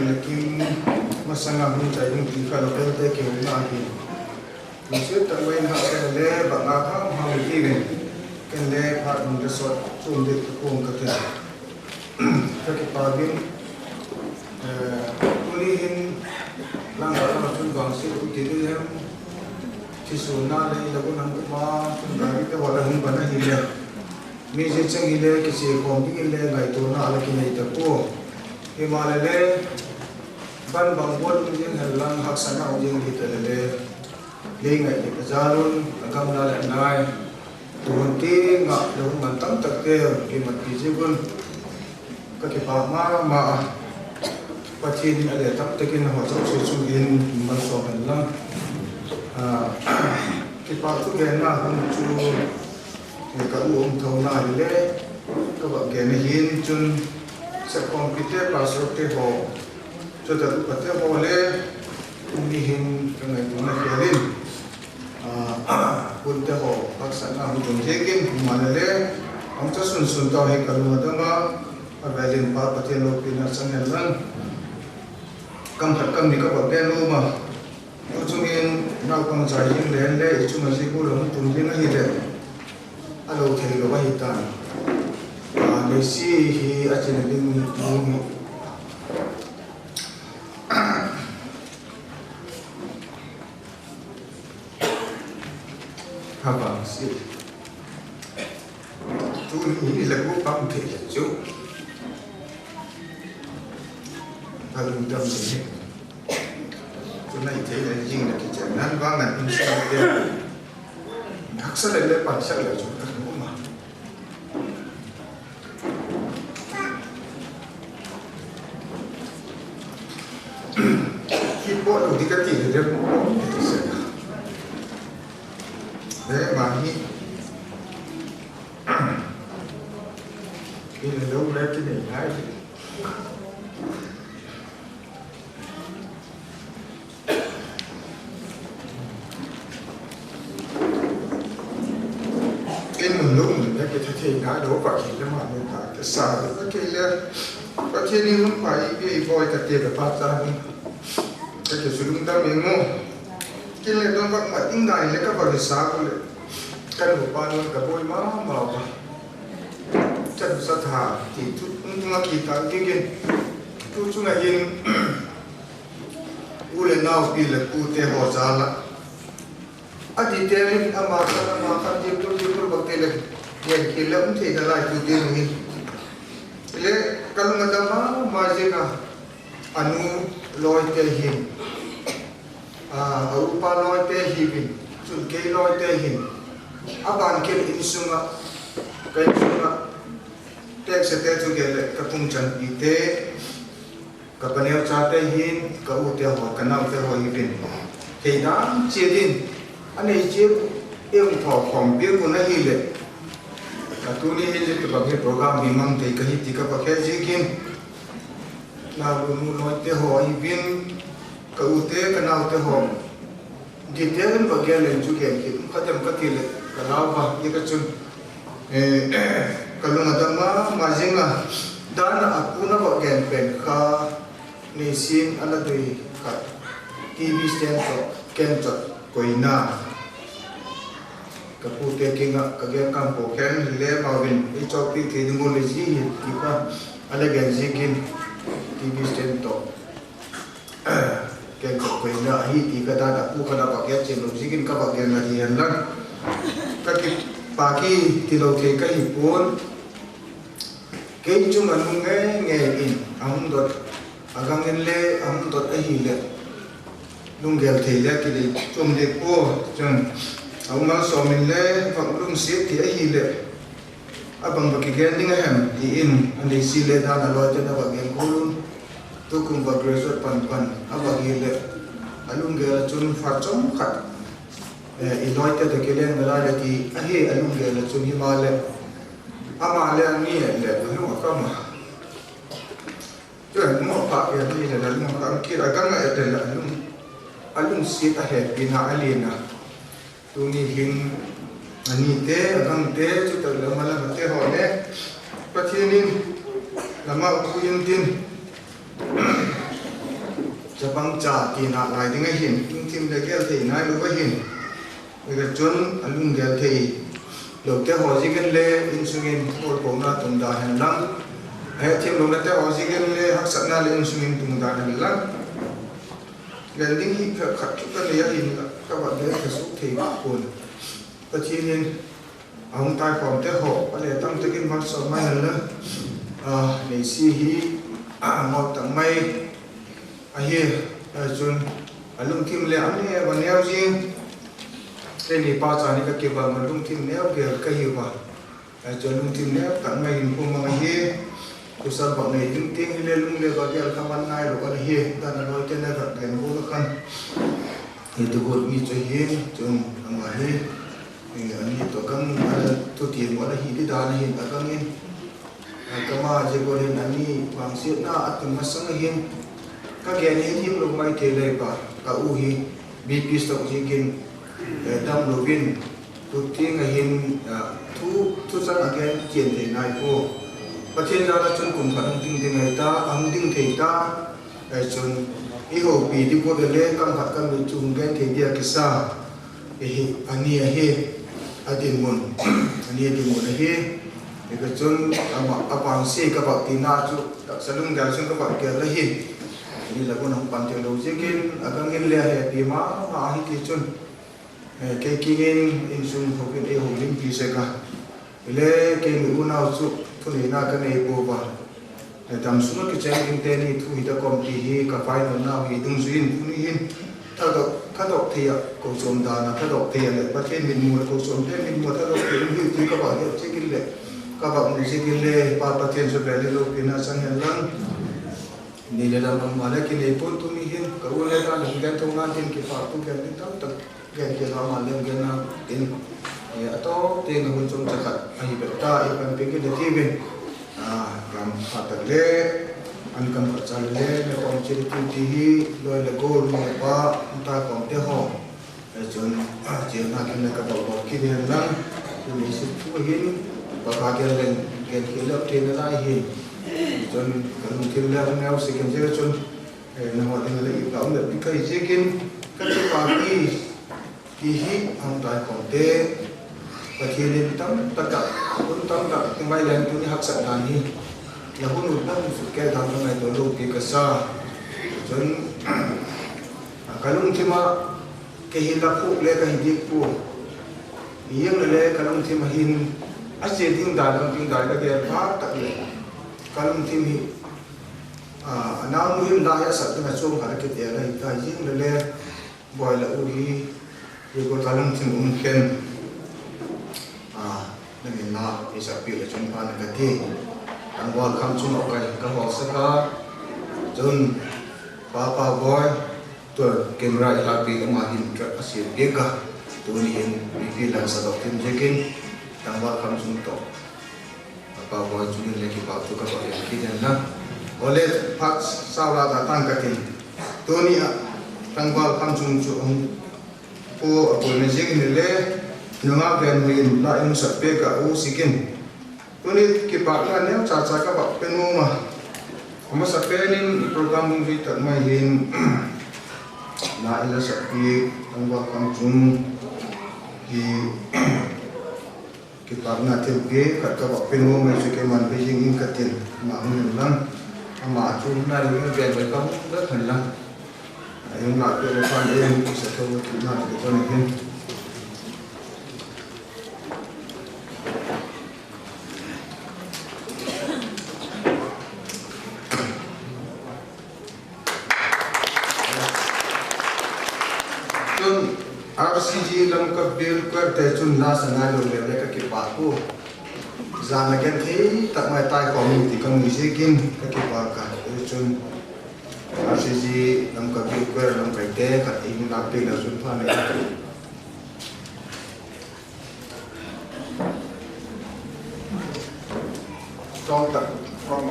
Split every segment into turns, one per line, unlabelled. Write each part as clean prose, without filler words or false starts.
kan lekin masanga mun chai ding ti kha lo te ke na hi se ta mai na kan le ba na tha ma ti ne kan le pha mun de so chum de ko ka te ka ki pa bin tuli hin lang ba na chun bang se ku ti de ti su na le la ko nang ma chun ga ri te wa la hun ba na hi le mi je chang hi le ki se ko ti le ngai to na ala ki nei ta ko Himalaya ban bang bol mungkin halang hak sana ujung kita le ngai kita jalun agam na le nai tuhun ti ngak dong mantang tak ke kimat kijibun ka ki pa ma pachin ale tak tekin ho chok su su in man so halang ki pa tu ge na hum chu ka thau na le ka ba ge ne hin chun sẽ computer passport te ho cho ta lu pate ho le umi hin ka ngai tu na kelin pun te ho pak sa na hu jong jekin ma le am cha sun ta he ka lu da ma avelin pa pate lo pina sang lan kam phat kam ni ka ba ben lu ma tu chung in na kong cha yin le chu ma ji ku lo tu ni na hi le alo thei lo ba hi ta Messi hi achin ding ni haba si tu ni la ko pam the chu alum dam ni tu nai the la jing la ki chan nan wa ngan in sa de hak sa le pa sa la chu bộ đầu tiên cái tiền được đấy mà hi khi là lâu đấy cái này hay cái mình lúc mình cái thì ngã đổ vào thì cái mà mình phải cái xả cái là cái thiên nhiên không phải cái voi cái tiền cái phát ra cái sudung ta mengo kile don bak ma tinggai le ka ba sa ko le kan ru pa no ka boy ma ba chan sa tha ti tu nga ki ta gen tu chu na yin u le nau pi le pu te ho za la a di te rin ama ka ji tu ba te le ye ki le un te da la tu de ni le kal ma da ma je ka anu loi te hin upa loi te hibin chun ke loi te hin aban ke in sunga kai sunga tek se te chu ge le ka tung chan pi te ka paneo cha te hin ka u te ho ka nau te ho hibin te dan che din ane che em tho khom bi ku na hi le ka tu ni hi le ka ba program bi mang te ka hi ti ka pa khe ji kin na lu nu loi te ho hibin ka u te ka nau te ho detail ba ge le chu ge ki khatam ka ti le ka law ba ye ka chun ka lu ma da ma jinga dan apuna ba gen pen kha ni sin ala dei ka tv stand to ken to koina ka pu te kinga ka ge kam po ken le ba win I chok ti the ngo le ji ki ka ala gen ji kin tv stand to ken ko koina hi ti ka da pu ka da ba ke chen lo ji kin ka ba gen na hi an lan ka ki pa ki ti lo the ka hi pon ke chung an nge in am dot agang en le am dot a hi le lung gel the le ki le chum de ko chun au ma so min le phang lung si ti a hi le abang ba ki gen ding hem ti in an le si le da na lo te da ba gen ko lun tu kum ba graduate pan aba hi le alung gel chun fa chom khat I loi te ke le ngala le ti a hi alung gel chun hi ma le ama le ni le lu ka ma jo mo pa ya ni le lu ka ki ra ka ngai te la alung si ta he pina alina tu ni hin ani te agam te chu ta la mala te ho le patinin lama ku yin tin Japang cha ti na lai ding hin lung tim le gel thei nai lo hin ga chun alung gel thei lo te ho ji gen le insungin por ko na tung da han lang ai tim lo na te ho ji gen le hak sak na le insungin tung da han lang gel ding hi ka khat chu ka le ya hin ka ba le ka su thei ba kun pa chi nin ông tai phòng te ho pa le tam te kin mar so mai la nei si hi mo tang mai hi chun alung kim le ani ba neo jing te ni pa cha ni ka ke ba ma lung kim neo ke ka hi ba chun lung kim neo tang mai pu ma hi ku sa ba nei lung ting le lung le ba ke ka man nai ro ka hi ta na loi te na ka ken bu ka kan ni tu go mi che hi chun ma hi ani to kan tu ti mo la hi di da na hi ka kan in kama je go le ani wang si na at ma sang hin các cái này thì lúc mai thế này cả cả u hi BP stock chỉ kinh đam đồ viên đầu tiên là hiện thu sang cái chuyện thế này cô và trên đó là chân cùng cả đồng tin thế này ta âm tin thế ta chân ý hồ bị đi qua cái lễ cam phật cam bị chung cái thế dia cái sa anh đi muốn cái chân mà bạn si các bạn tin na chú sẽ luôn gặp chân các bạn kia là hi ini lagu nang pantai lo jekin agang in le he pi ma hi ti chun ke kingin in sum hokin e holim pi se ka le ke ngu na chu thuni na ka nei bo ba tam sum ke chen in te ni thu hi da kom ti hi ka fai no na hi dung zuin thuni hin ta dok thia ko som da na ta dok thia le ba chen min mu ko som te min mu ta dok thia hi ti ka ba le jekin le ka ba mu jekin le pa chen so be le lo pina sang lang ni le la mam mala ki le pon tu mi hin ka u le ta le gan tu ngan tin ki pa tu gan tin tam tak gan ki la ma le gan na tin to te nga hun chung cha khat ai be ta ai ban pe ki le ti bin gam pa ta le an kam pa cha le me kom chi ti ti hi lo le go lu pa ta kom te ho chun chi na ki le ka ba ba ki le lang tu ni si tu hin ba ka ke le gan ki le te na lai hi chun kan kim la nau se ken je chun na ho tin le i ka um le kai je kin ka chu pa ki hi ang tai kon te pa thi le tam ta ka kun tam ta tin mai len tu ni hak sa dan hi la hun u tam su ke dam ngai to lo ki ka sa chun kalung thima ke hi la khu le ka hi dik pu yeng le kalung thima hin a che ding da ka ke pha ta le kalung tim hi na mu him da ya sa ta chom ka ke te la ta jing le boy la u hi ye ko kalung tim ken na min na isa pi la chom pa na ka ti ang wal kham chum o ka ho sa ka chun pa boy to camera ila pi ma hin tra asia pe ka tu ni hin pi la sa dok tim jekin ang wal kham chum to bahwa juni lagi waktu ke bawah kita na oleh pak saula datang ke tin toni tanggal kamsung chung po aku mesing nile nunga ben min la in sape ka u sikin toni ki pak la ne cha ka bak penu ma ama sape nin program mung vi tak mai hin na ila sape tanggal kamsung di kita nak terge kat kawak penu mai suke man beijing in katin ma mun lang ama chu na lu be be kam da than lang ayun la pe le fan em sa to ki na ke to ni hin RCG lam ka bil kar te chun la sangai lo le ka ki pa ko zan la gen the tak mai tai ko mi ti kam ni se kin ka ki pa ka chun RCG lam ka bil kar lam ka te ka ti na pe la sun pha ne tong tak from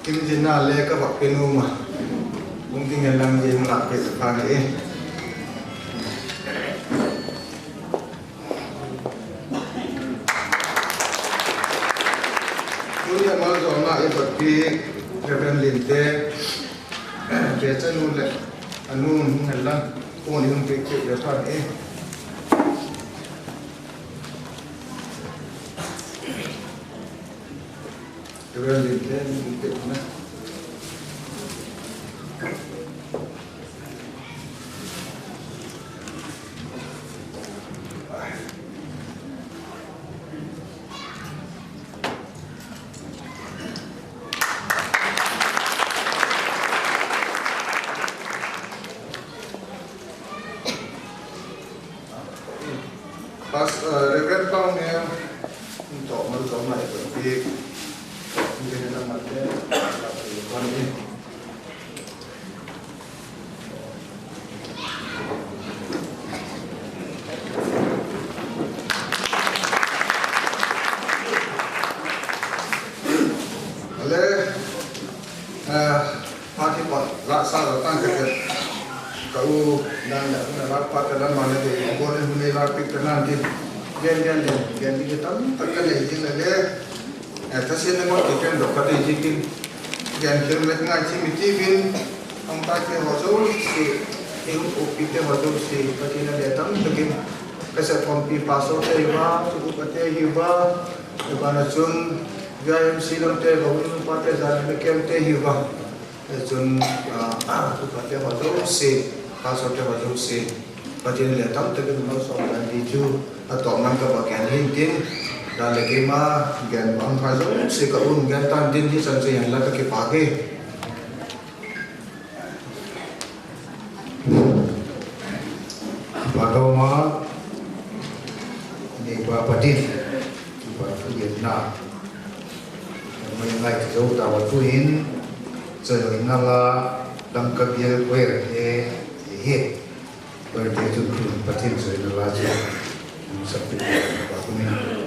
kim jin na le ka bak penu ma mung ting lang jin la pe sa pha ne Punya mal zona ibapi Reverend Linte biasa nule anu ngalang pun yang pikir jatuh Reverend Linte Linte mana pas Reverend Pang yang untuk bersama itu di dalam ada ini oleh parti pot rasa datang ke kau dan rapat dalam mana dia boleh menilai kenan di gen di kita terkena izin lagi atas ini mau kita dokter izin gen kita ngaji mitivin ampak ke hozul si ilmu upite hozul si patina datang begin kesepon pi paso teva cukup pate hibaebana jun gayam silam te bahun pate zan mekem te hiba jun pate hozul si pasal terhadap si bagian letak terkena masalah diju atau mana kebagian LinkedIn dan lagi mah gen bang pasal si kaum gen tandin di sana yang lagi kepake bagaimana ini bapa din bapa Vietnam mengenai jauh tahu tuin sehinggalah dalam kebiasaan hit berarti itu penting sekali belajar seperti apa ini.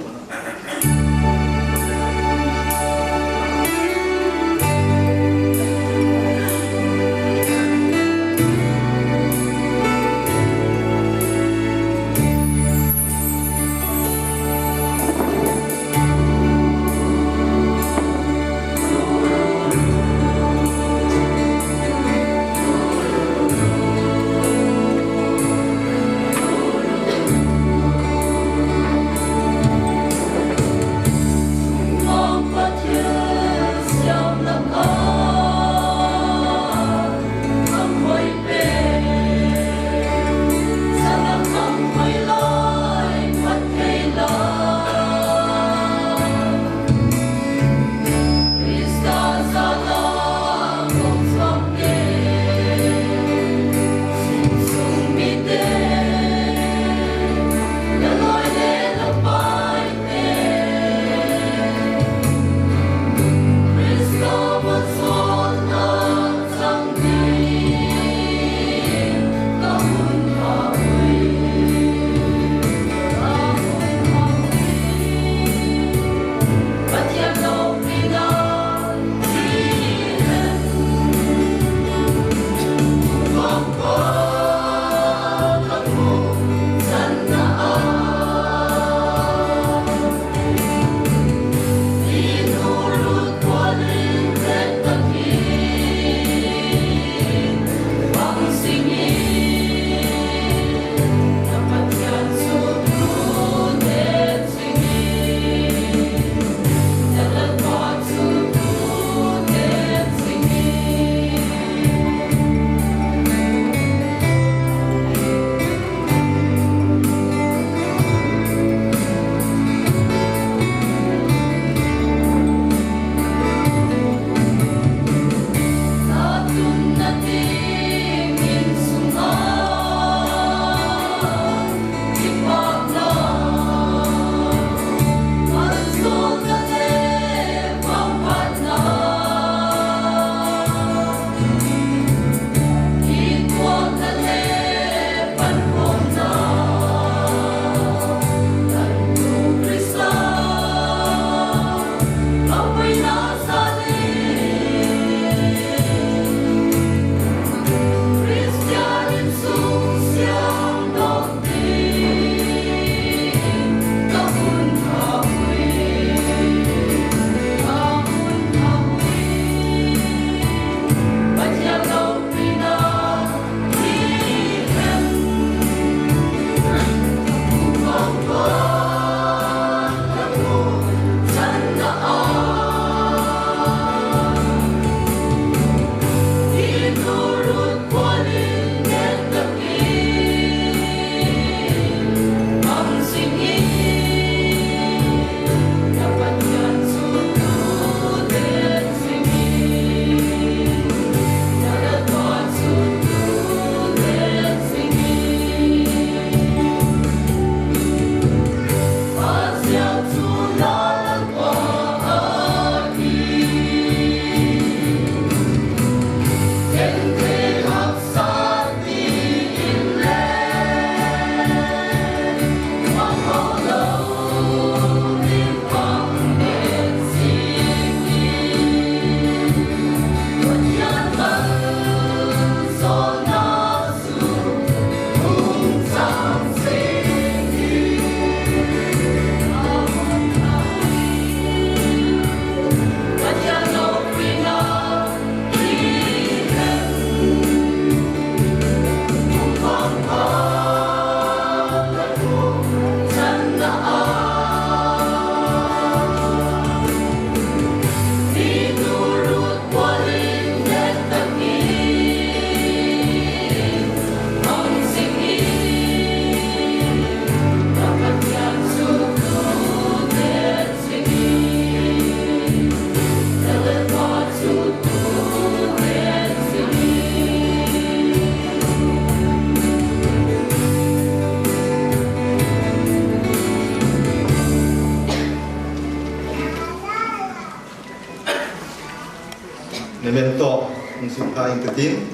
memento musika intetin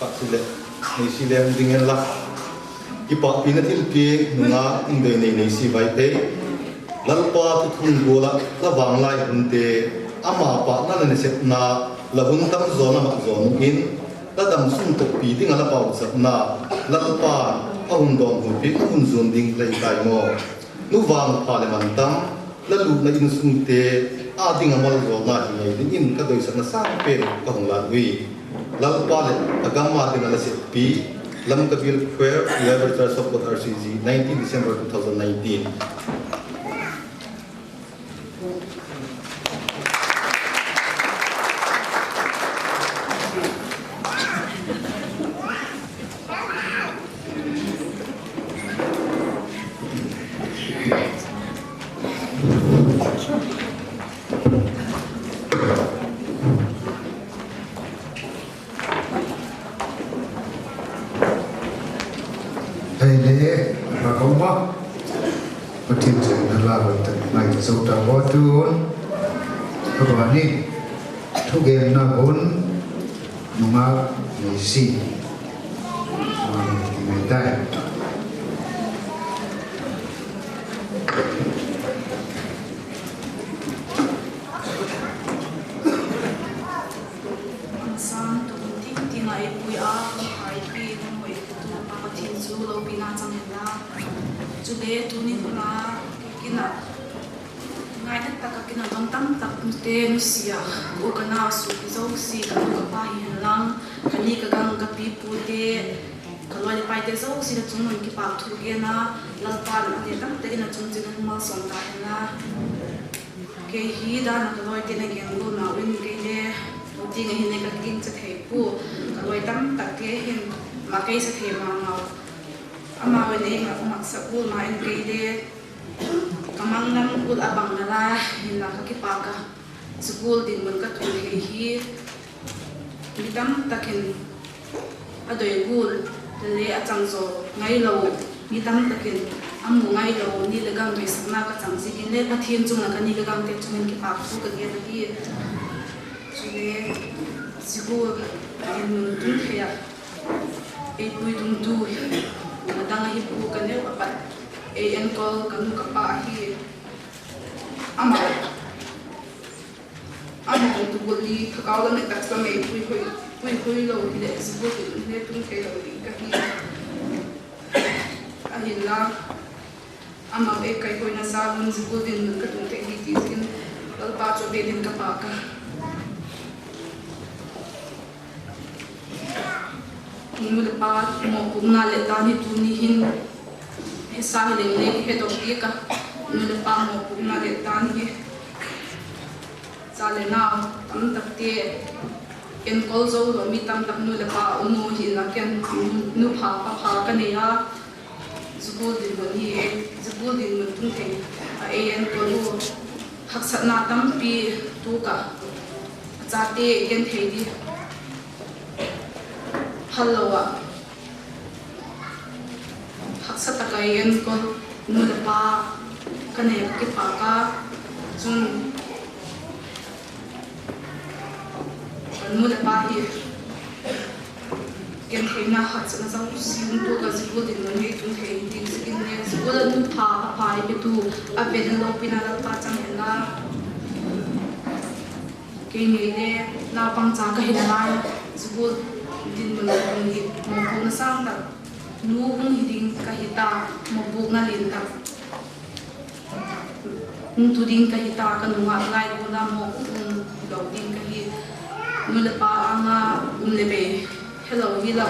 pak sile ni silem dingen la ipa pinatil pi nga ingdei nei si vai te lalpa tu thun gola la wanglai hunte ama pa na ne set na la hun tam zona ma zon in la dam sum to pi ding ala pau sa na lalpa a hun dom hu pi hun zon ding lai kai mo nu wang parliament tam la lu na in sum te a ding amal zo na hi ding in ka doi sa na sa pe ka hong la wi lalpa le agam ma ding ala set pi lam kabil fair 11 Church of God RCG 19 December 2019
School din mun ka tu hi mitam takin adoi gul le achang zo ngai lo mitam takin amu ngai lo ni le gang me sana ka chang si kin le pathian chung ka ni le gang te chung ki pa su ka ge ki chule school din mun tu thea e pui tum tu na dang hi pu ka ne pa e en kol ka nu ka pa hi ama anh cũng tụi bột đi thằng cao lên này đặt cái mày quỳ lâu thì để giúp bột thì nên tung cái đầu đi cái gì anh nhìn là anh mà cái quỳ nó sao luôn giúp bột thì mình cái tung cái gì thì lâu ba cho bên đến cái bạc mình được ba một cũng là lệ ta thì tụi ni hin hết sao thì lên cái đầu kia cả mình được ba một cũng là lệ ta thì cha le na tam tak te ken kol zo lo mi tam tak nu le pa umu hi na ken nu pha pa ka ne ya zugul din bo ni zugul din mun tung te a en ko lu hak sat na tam pi tu ka cha te ken thei di hello a hak sat ta ka en ko nu le pa ka ne ki pa ka chung nu le pa hi ken thei na hat na sang sim tu ka zibul din no ni tu thei din skin ne zibul nu pha pe tu a pe den lo pina la pa chang na ke ni le na pang cha ka hi na zibul din mun ni mo ko na sang da nu hung hi ding ka hi ta mo buk na lin ta tu ding ka hi ta ka nu wa lai ko na mo do ding ka hi nu le pa anga le be hello hi la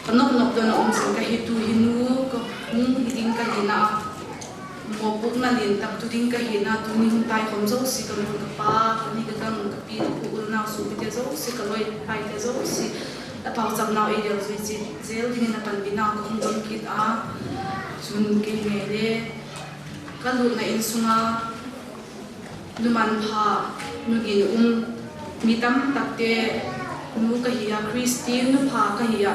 kanok nok do na sing ka hi tu hi nu ko hi ding ka hi na mo buk na lin tak tu ding ka hi na tu ni tai khom zo si ka nu ka pa ni ka kam ka pi ku na su bi te zo si ka loi pai te zo si ta pa cham na e del si zel ding na pan bi na ko hong jam kit a chun ke ne le ka lu na in sunga nu man pha nu gi mitam takte nu ka hiya Christian nu pha ka hiya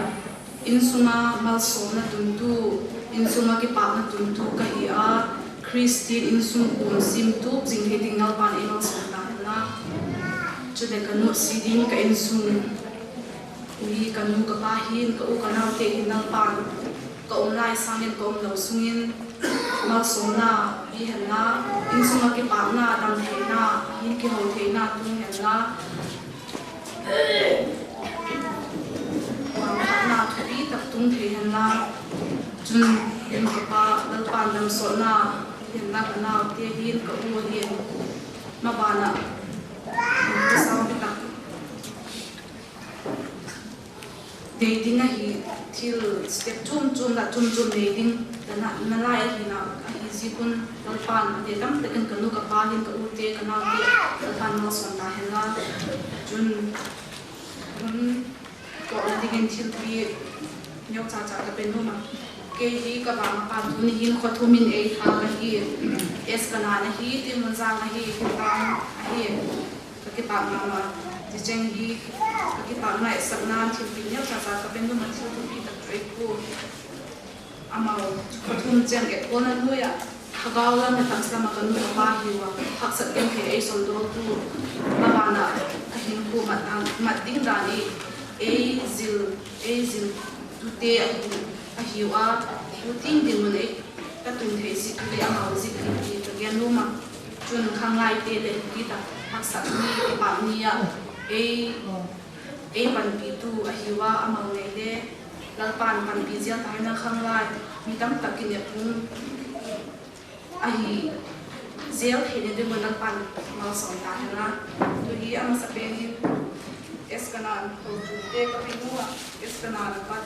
insunga malsona tuntu insunga ki pa na tuntu ka hiya Christian insung sim tu jing he ding nal pan emal sona na chu de kanu siding ka in sung ui kanu ka pahin ka u kanau te hinang pan ka lai sangin ka lo sungin ma sona bi hana in sunga ki pa na dam theina hin ki ho theina tung hena wa na thubi tak tung theina chun in ka pa dal pan dam sona hena kanau te hin ka u hin ma bana ka saw ta dating a hi til step chum la chum dating dana nalai hi na hi zikun dalpan de dam te kan kanu ka pa hin ka ute kana te dalpan no son ta hela chun ko adigen til bi nyok cha cha ka penu ma ke hi ka ba ma pa tu ni hin kho thumin e tha ka hi es kana na hi ti mun za na hi ta hi ka ki pa ma cheng hi ki pa na sak na thil pi nya cha cha ka pen ma thil tu pi ta trei ko amao thum cheng e ko na lu ya thagaw la na tang sa ma kan nu ba hi wa hak sat ken the e som do tu ma ba na ka hin ko ma ding da ni e zil tu te a hi wa tu ting din mo le ka tu the si tu le amao si ki ta gen lu ma chun khang lai te le ki ta hak sat ni pa ni ya pan pi tu a hiwa amang ne de lalpan pan pi zia ta na khang lai mi tam takin ya pung a hi zel he de mo lalpan ma song ta na tu hi am sa pe ni es kanan ko tu de ka pi nu es kanan pa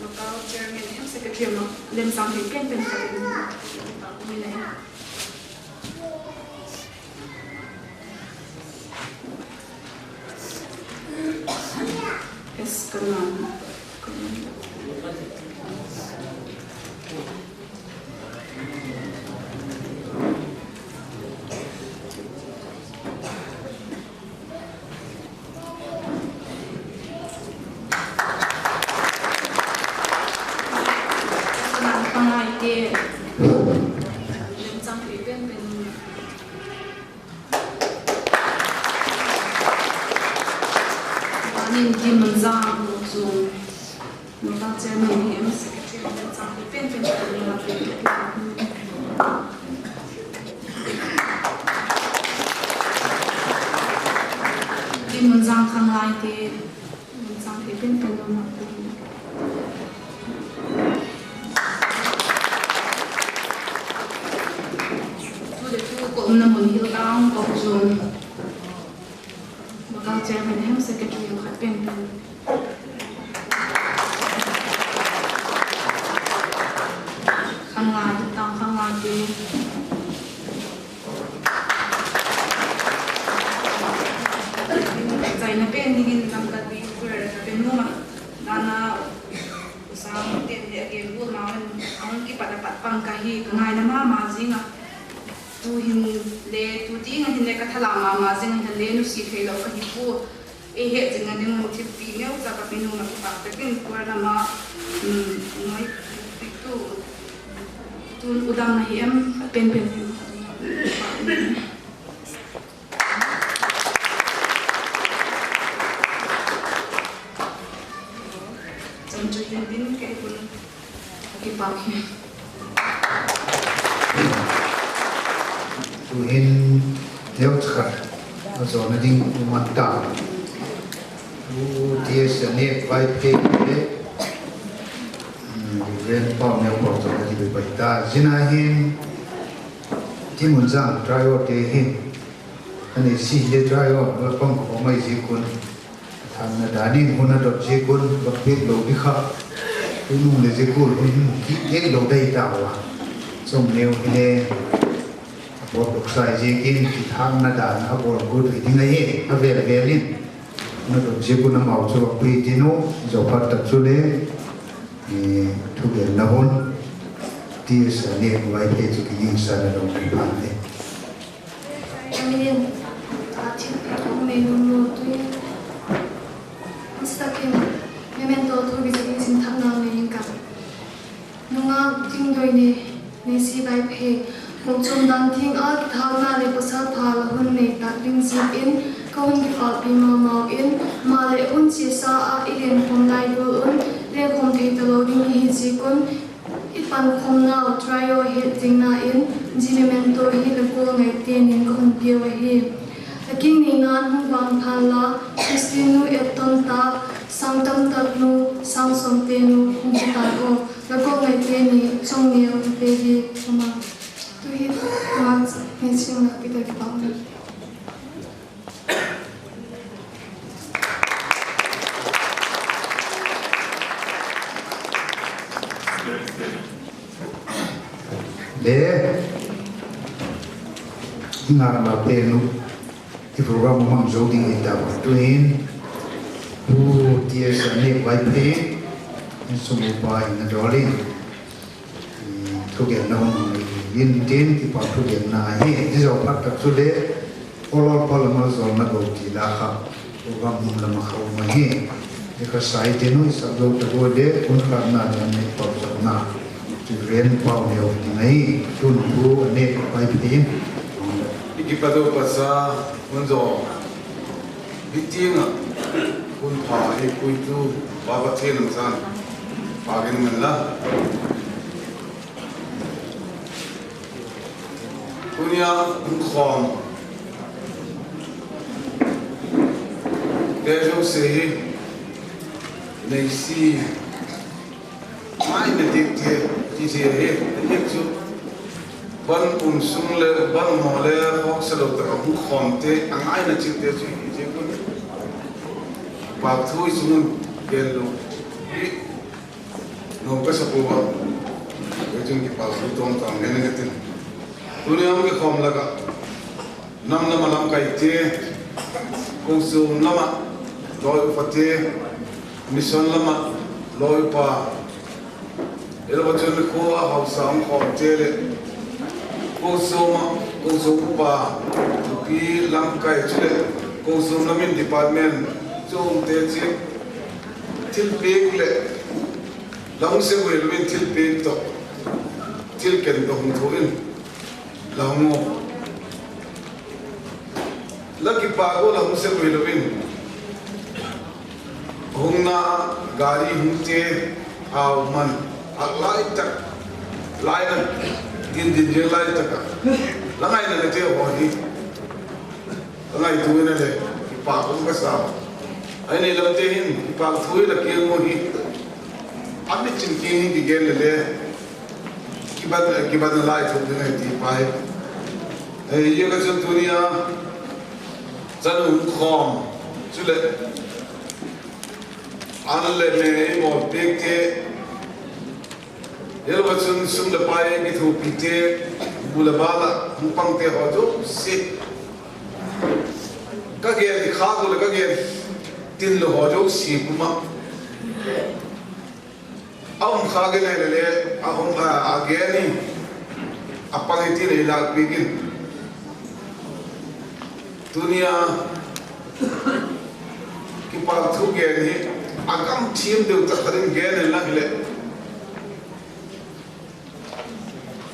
local chairman hem secretary ma lem sam he ken pen ka ni ne es kanan pangai te lem sam he pen nên khi mình ra một dùng một ta chơi mình thì em sẽ chơi một trang cái bên bên của mình là về khi mình ra khang lại thì mình sang cái bên bên của mình tôi để tôi cũng là một hiệu đau có dùng Local chairman hem secretary of Happen khang lai tang khang lai ke zai na pen dingin nam ka bi per ka pen no ma dana usang ten de ge bu ma ang ki pada pat pang ka hi ngai na ma zinga tu hin le tu ti nga hin le ka thala ma jing hin le nu si thei lo ka hi pu e he jing nga mu thi pi neu ta ka pinu na pa ta kin ko na ma ngai pi tu udam na hi em pen chon chu hin din ke pun ki pa ki
tu hin leo chakar azo na ding umanta u ties ne vai pe le ren pa me ko to na di bai ta jina hin timun jang trayo te hin ani si le trayo ba pang ko mai ji kun tham na dani huna dot ji kun ba pe lo bi kha tu nu le ji kun ki ek lo dai ta wa som neu ne bộ đục sai gì kia thì tham na đàn họ bộ cô thủy tiếng ấy họ về là về lên nó được chỉ có năm màu cho quỳ thì nó dầu phát tập số đấy thì thu về là hôn thì sẽ niệm vài thế cho cái gì sẽ là đồng tiền bản đấy
Amin. Atin kung may luluto yun. Basta kayo, memento to bisagin sintak na ngayon ka. Nung nga tingdoy ni si Baipe, kung chundan ting at thang na ni pasal pala hun ni tating zipin, Kawan kita pimau in male un sisa a iden komnai dul un le kom te teloding hijikun ipan komna trio hitting na in jilimento hi le ko ngai tenin kon pio hi aking ningan bang phala kristinu eton ta sangtam tatnu sang somtenu humta ko le ko ngai teni chongneu te hi sama tu hi ma mensing na kita ki pamni
để ngàn mà tên thì program mang dấu đi ta tuyên u tia sản nghiệp vay phí số một bài là đó đi thu tiền nào liên tiền thì bảo thu tiền nào hết thì giờ bắt tập số đấy all mà rồi nó đầu thì là khác program là mà không mà hết thì cái sai tiền nó sẽ dấu tập của đấy cũng khác nào là mình bảo sẵn nào Tujuan pau dia optimai tunku ane pai pitin.
Ikipado pasa unzo bitinga unpa ikuitu baba tenam san pagin manla. Punya unkhom dejo sehi neisi mai na dikte chỉ hết hết chút ban sung le ban mò le học sẽ đầu tập cũng khom thế anh ai là chịu thế chứ cũng bảo thôi sung gen luôn đi nó có sao cô bảo cái chuyện cái bảo thôi tôn trọng nên cái tin tôi nói cái khom là cả năm năm làm cái thế công sự năm rồi phát thế mission năm rồi pa ele bachon ko a sam ko tele ko so pa ki lam kai chule ko so namin department chom te chi til pek le lam se ko le til pek to til ken do hum thoin lam mo laki pa ko lam se ko le hungna gari humte aw man lai tak lai na din lai tak langai na le te ho hi langai tu na le pa ko ka sa ai ne lam te hin pa thu la ke mo hi abi chin ki ni ki gel le ki bad lai thu ne ti pai ai ye ka chun dunia zanu khom chule an le ne mo pek ke ये बच्चों सुन ले पाए कि तो पीते बुलबाला मुपंग ते हो जो से कगे दिखा को लगा के तीन लो हो जो सी कुमा अब हम खा के नहीं ले अब हम आगे नहीं अपन इतनी नहीं लाग बिगिन दुनिया की पाल थू गए नहीं अकम टीम दे उतर करें गए नहीं लग ले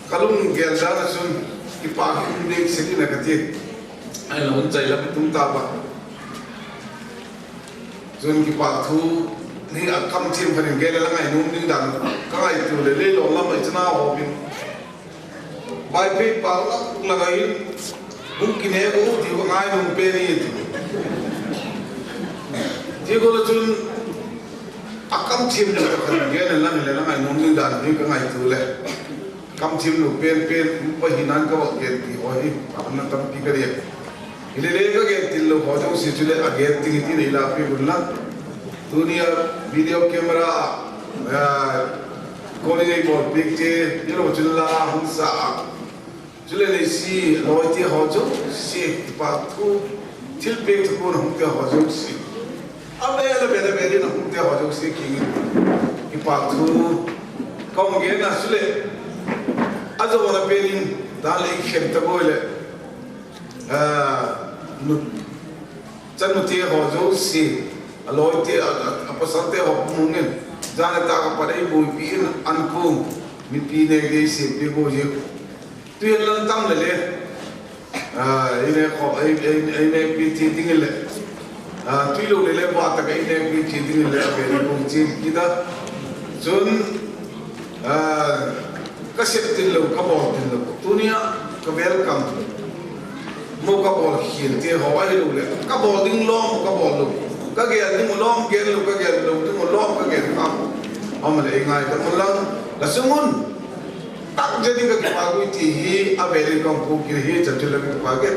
kalung gelda na sun ipakin dek segi na kati ay lawan chay lapit tum taba sun ipathu ni akam tim panin gela lang ay nung ding dan kay tu le lo lam ay chana ho bin bai pe pa lagai mungkin e ko di ngai nung pe ni di ko sun akam tim na panin gela lang ay nung ding dan ni kay tu le kam tim lu pen pahinan ka wa get ki oi apna tam ki kariye ile le ka get til lo ho jo si chule aget ti ti nei la pe bulla dunia video camera ko ni nei bo picture ye lo chulla hun sa chule nei si lo ti ho jo si pa tu til pe tu ko hum te ho jo si abe le na hum te ho jo si ki pa tu kom ge na chule azo wana perin dale ikhem tabole nu chanu te ho jo si aloi te apasante ho mungen jane ta ka padai bui pin an ko mi pi ne ge si pe go je tu lan tam le
ini kok ini PT tinggal tujuh lele buat tak ini PT tinggal beri kunci kita sun kasih tilu kabel tilu dunia welcome mau kabel hilti Hawaii lu le kabel ding long kabel lu kagak ding long gel lu kagak ding long kagak kamu amal ingai kamulang lasungun tak jadi kagak pagu tihi abeli kamu kiri jadi lagi pakai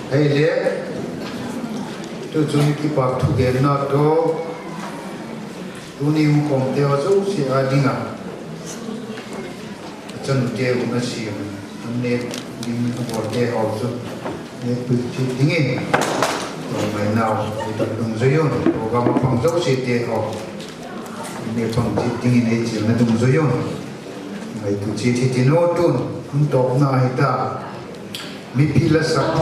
Hey le, tu cuni kipak tu gerna tu, tu ni hukum dia tu si adinga. Macam dia guna si, ni ni hukum dia also, ni pergi dingin. Mai now itu dungzuyun, program pangzau si dia ho. Ni pangji dingin ni cil na dungzuyun. Mai tu citi tino tun, untuk na hita. Mipila sa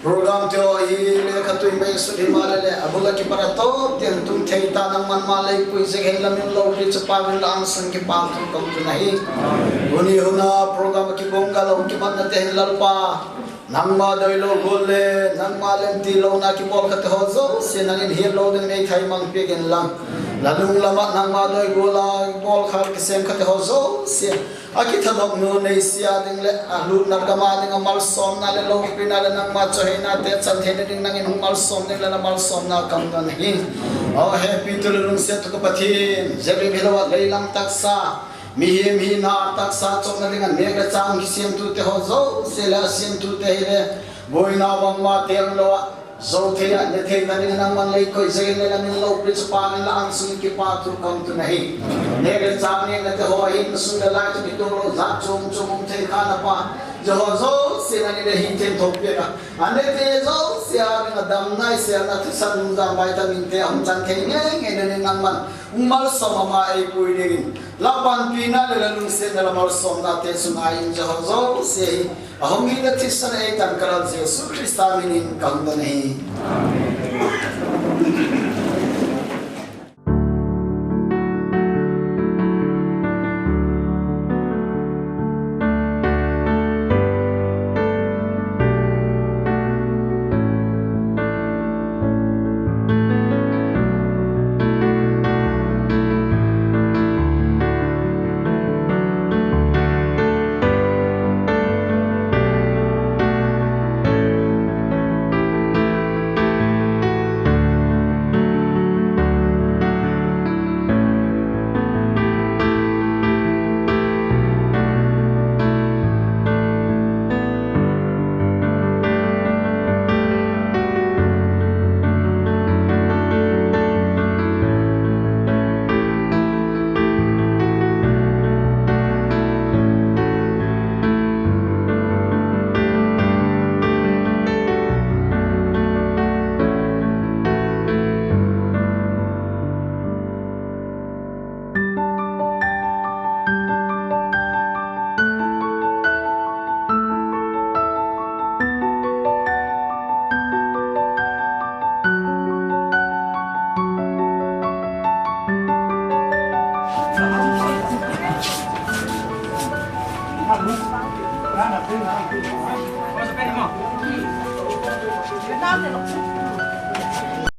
program teo hi le katui mai suri malale abula ki para to ten tum theita nang man malai pui se gen lamin lo ki chapa min lang sang ki pa tu kom tu nahi uni huna program ki bonga lo ki man te lalpa nang ma doi lo golle nang ma lem ti lo na ki bol khat ho zo se nang in hier lo den nei thai mang pe gen lang lalung lama nang ma doi gola bol khal ki sem khat ho zo se aki thanok no nei sia ding le alu nar ga ma ding mal som na le lo pi na le nang ma cho he na te chan the ding nang in mal som ding le na mal som na kam dan hi oh happy to lung se to ka pathin jebri bhelo le lam tak sa mi na tak sa chok na ding an me ga chang ki sem tu te ho zo se la sem tu te hi le boi na wang ma teng lo zo the ya ne the na ding nang man le koi je le la min lo pri chu pa na ang sun ki pa tu kam tu nahi ne ga chang ne na te ho hi na sun la tu bi to lo za chom chom the kha na pa jo zo se na ni le hin ten thok pe ka ane te zo se a na dam nai se na tu san za vitamin te am chan the nge nge ne nang man mal som ma ai pui ni la pan pi na le lung se na mal som na te sun ai jo zo se ahom hi na thi san ai tan karal jesu krista min kam da nahi
Hãy subscribe cho kênh Ghiền Mì Gõ để không bỏ lỡ những video hấp dẫn